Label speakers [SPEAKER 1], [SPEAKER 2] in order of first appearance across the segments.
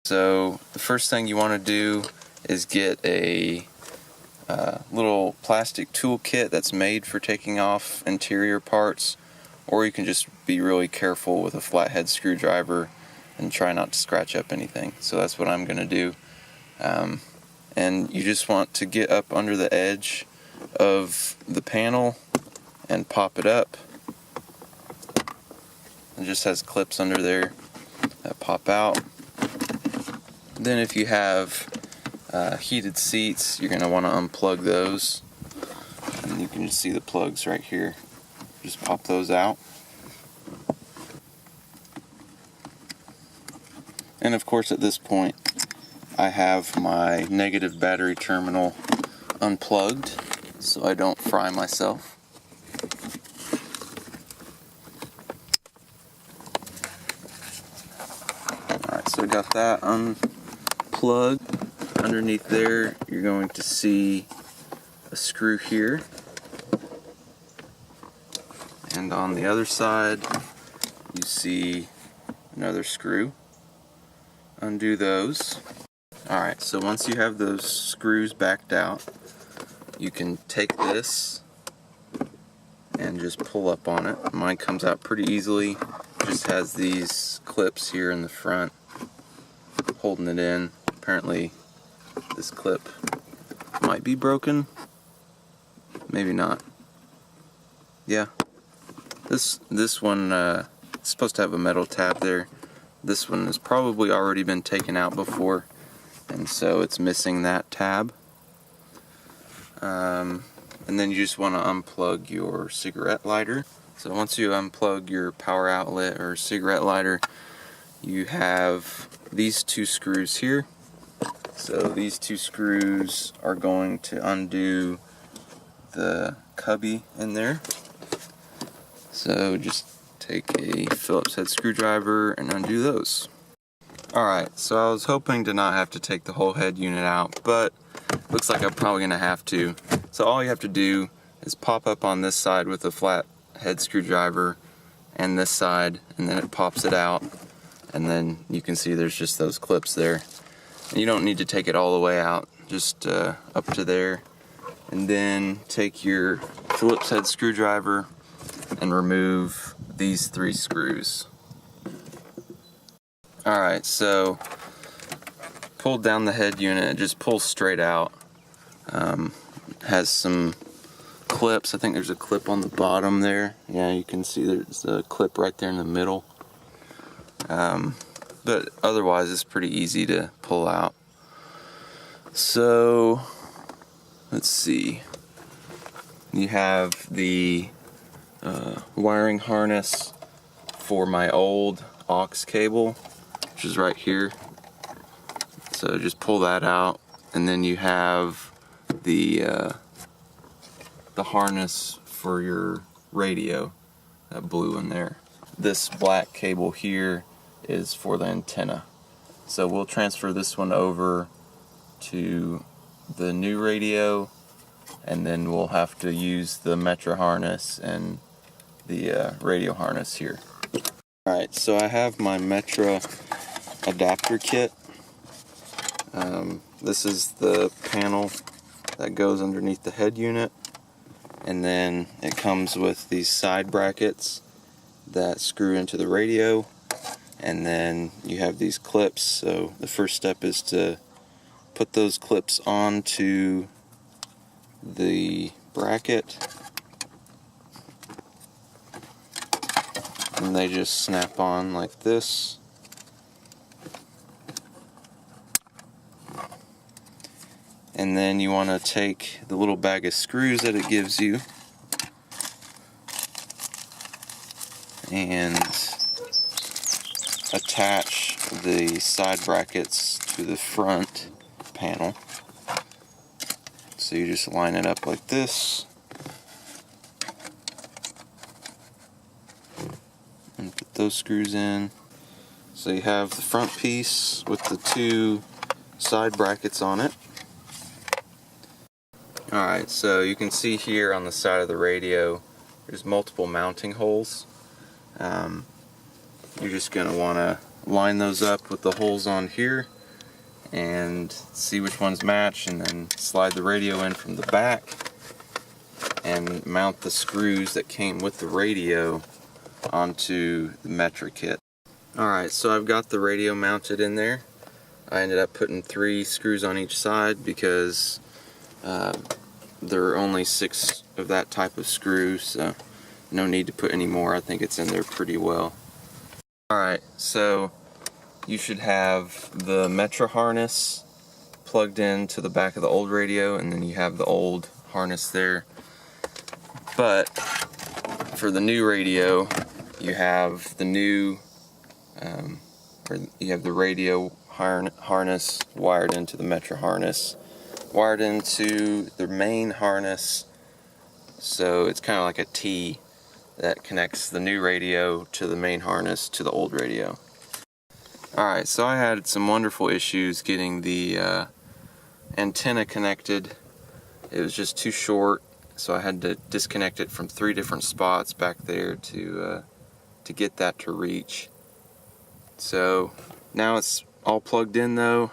[SPEAKER 1] So the first thing you want to do is get a little plastic tool kit that's made for taking off interior parts, or you can just be really careful with a flathead screwdriver and try not to scratch up anything. So that's what I'm going to do. And you just want to get up under the edge of the panel and pop it up. It just has clips under there that pop out. Then if you have heated seats, you're going to want to unplug those. And you can just see the plugs right here. Just pop those out. And of course at this point I have my negative battery terminal unplugged so I don't fry myself. Alright, so I got that unplugged. Underneath there you're going to see a screw here. And on the other side you see another screw. Undo those. Alright, so once you have those screws backed out, you can take this and just pull up on it. Mine comes out pretty easily. It just has these clips here in the front holding it in. Apparently this clip might be broken. Maybe not. Yeah. This one is supposed to have a metal tab there. This one has probably already been taken out before, and so it's missing that tab. And then you just want to unplug your cigarette lighter. So once you unplug your power outlet or cigarette lighter, you have these two screws here. So these two screws are going to undo the cubby in there. So just take a Phillips head screwdriver and undo those. Alright, so I was hoping to not have to take the whole head unit out, but looks like I'm probably going to have to. So all you have to do is pop up on this side with a flat head screwdriver and this side, and then it pops it out, and then you can see there's just those clips there. And you don't need to take it all the way out, just up to there. And then take your Phillips head screwdriver and remove these three screws. Alright, so pull down the head unit, it just pulls straight out. Has some clips. I think there's a clip on the bottom there. Yeah, you can see there's a clip right there in the middle. But otherwise it's pretty easy to pull out. So let's see. You have the wiring harness for my old aux cable, which is right here. So just pull that out, and then you have the harness for your radio, that blue in there. This black cable here is for the antenna. So we'll transfer this one over to the new radio, and then we'll have to use the Metro harness and the radio harness here. Alright, so I have my Metro adapter kit. This is the panel that goes underneath the head unit, and then it comes with these side brackets that screw into the radio, and then you have these clips. So the first step is to put those clips onto the bracket, and they just snap on like this. And then you want to take the little bag of screws that it gives you and attach the side brackets to the front panel. So you just line it up like this and put those screws in. So you have the front piece with the two side brackets on it. Alright, so you can see here on the side of the radio there's multiple mounting holes. You're just going to want to line those up with the holes on here, and see which ones match, and then slide the radio in from the back and mount the screws that came with the radio onto the metric kit. Alright, so I've got the radio mounted in there. I ended up putting 3 screws on each side because there are only 6 of that type of screw, so no need to put any more. I think it's in there pretty well. Alright, so you should have the Metra harness plugged into the back of the old radio, and then you have the old harness there. But for the new radio, you have the new, or you have the radio harness wired into the Metra harness, wired into the main harness, so it's kind of like a T that connects the new radio to the main harness to the old radio. Alright, so I had some wonderful issues getting the antenna connected. It was just too short, so I had to disconnect it from 3 different spots back there to get that to reach. So now it's all plugged in though,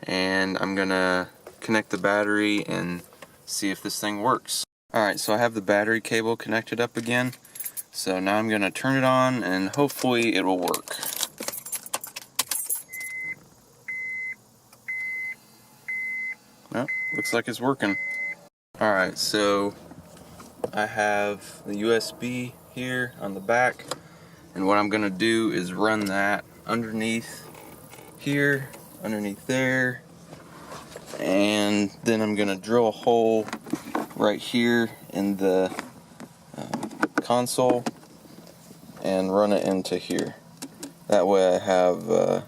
[SPEAKER 1] and I'm gonna connect the battery and see if this thing works. Alright, so I have the battery cable connected up again, so now I'm gonna turn it on and hopefully it will work. Well, looks like it's working. Alright, so I have the USB here on the back, and what I'm gonna do is run that underneath here, underneath there, and then I'm gonna drill a hole right here in the console and run it into here. That way I have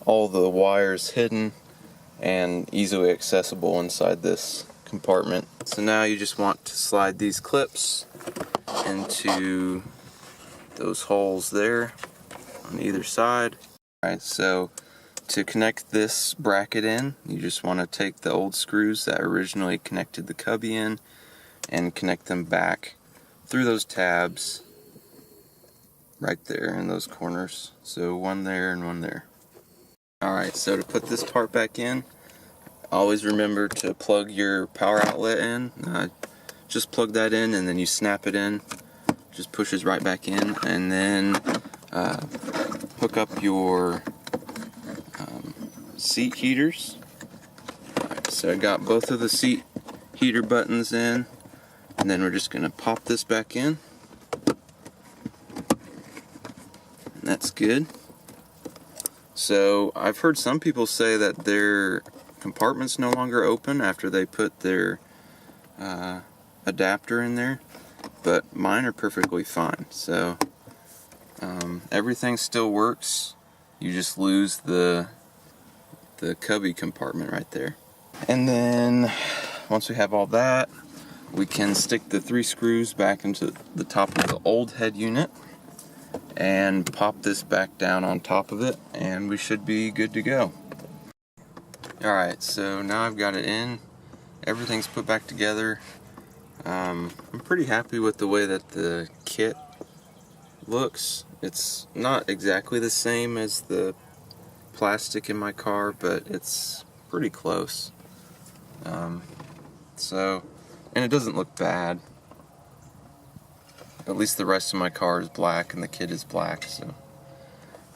[SPEAKER 1] all the wires hidden and easily accessible inside this compartment. So now you just want to slide these clips into those holes there on either side. Alright, so to connect this bracket in, you just want to take the old screws that originally connected the cubby in and connect them back through those tabs right there in those corners. So one there and one there. Alright, so to put this part back in, always remember to plug your power outlet in. Just plug that in and then you snap it in. Just pushes right back in, and then hook up your seat heaters. Right, so I got both of the seat heater buttons in, and then we're just going to pop this back in. And that's good. So I've heard some people say that their compartments no longer open after they put their adapter in there, but mine are perfectly fine. So everything still works. You just lose the cubby compartment right there. And then once we have all that, we can stick the 3 screws back into the top of the old head unit and pop this back down on top of it, and we should be good to go. Alright, so now I've got it in. Everything's put back together. I'm pretty happy with the way that the kit looks. It's not exactly the same as the plastic in my car, but it's pretty close. And it doesn't look bad. At least the rest of my car is black and the kit is black, so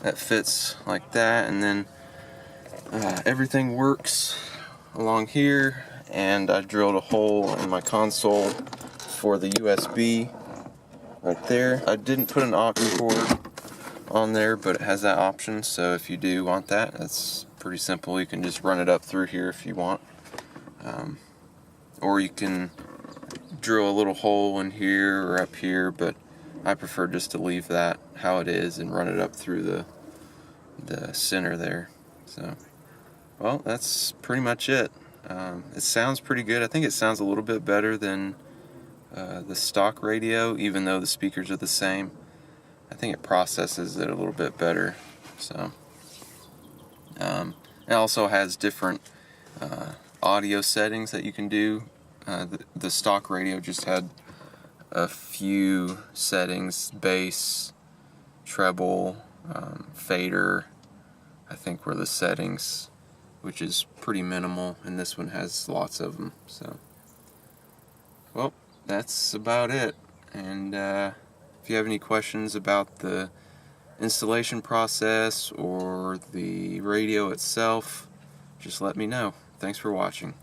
[SPEAKER 1] that fits like that. And then everything works along here, and I drilled a hole in my console for the USB right there. I didn't put an aux cord on there, but it has that option, so if you do want that, that's pretty simple. You can just run it up through here if you want, or you can drill a little hole in here or up here, but I prefer just to leave that how it is and run it up through the center there. So, well, that's pretty much it. It sounds pretty good. I think it sounds a little bit better than the stock radio, even though the speakers are the same. I think it processes it a little bit better. So, it also has different audio settings that you can do. The stock radio just had a few settings: bass, treble, fader, I think were the settings. which is pretty minimal, and this one has lots of them. So, well, that's about it. And if you have any questions about the installation process or the radio itself, just let me know. Thanks for watching.